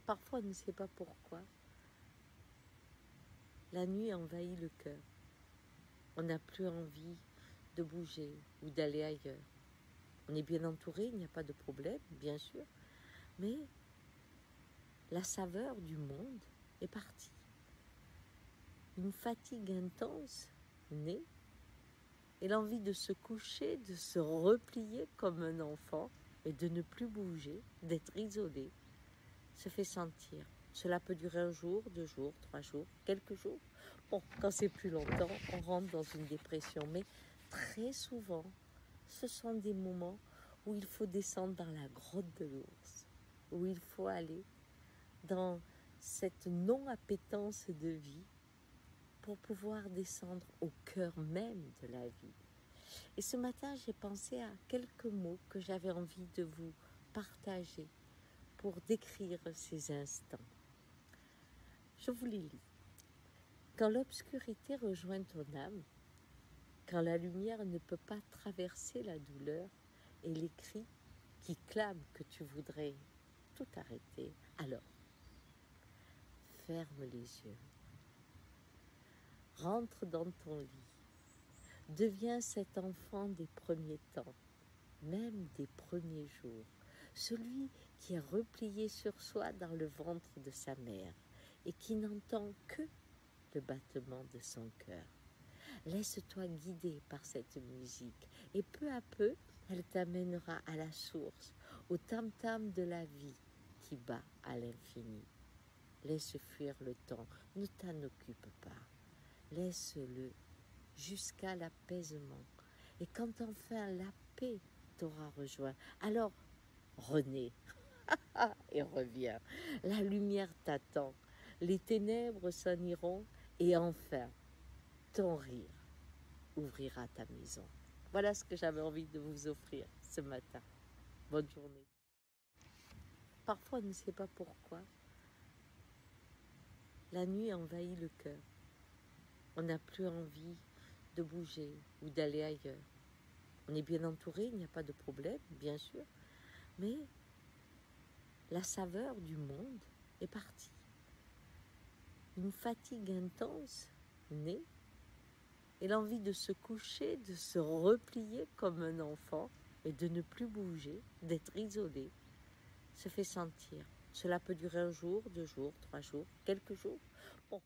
Parfois, on ne sait pas pourquoi. La nuit envahit le cœur. On n'a plus envie de bouger ou d'aller ailleurs. On est bien entouré, il n'y a pas de problème, bien sûr. Mais la saveur du monde est partie. Une fatigue intense naît et l'envie de se coucher, de se replier comme un enfant et de ne plus bouger, d'être isolé, se fait sentir. Cela peut durer un jour, 2 jours, 3 jours, quelques jours. Bon, quand c'est plus longtemps, on rentre dans une dépression. Mais très souvent, ce sont des moments où il faut descendre dans la grotte de l'ours, où il faut aller dans cette non-appétence de vie pour pouvoir descendre au cœur même de la vie. Et ce matin, j'ai pensé à quelques mots que j'avais envie de vous partager pour décrire ces instants. Je vous les lis. Quand l'obscurité rejoint ton âme, quand la lumière ne peut pas traverser la douleur et les cris qui clament que tu voudrais tout arrêter, alors ferme les yeux, rentre dans ton lit, deviens cet enfant des premiers temps, même des premiers jours, celui qui est replié sur soi dans le ventre de sa mère et qui n'entend que le battement de son cœur. Laisse-toi guider par cette musique et peu à peu, elle t'amènera à la source, au tam-tam de la vie qui bat à l'infini. Laisse fuir le temps, ne t'en occupe pas. Laisse-le jusqu'à l'apaisement. Et quand enfin la paix t'aura rejoint, alors renais et reviens. La lumière t'attend, les ténèbres s'en iront et enfin ton rire ouvrira ta maison. Voilà ce que j'avais envie de vous offrir ce matin. Bonne journée. Parfois, on ne sait pas pourquoi. La nuit envahit le cœur. On n'a plus envie de bouger ou d'aller ailleurs. On est bien entouré, il n'y a pas de problème, bien sûr. Mais la saveur du monde est partie. Une fatigue intense naît et l'envie de se coucher, de se replier comme un enfant et de ne plus bouger, d'être isolé, se fait sentir. Cela peut durer un jour, 2 jours, 3 jours, quelques jours. Bon,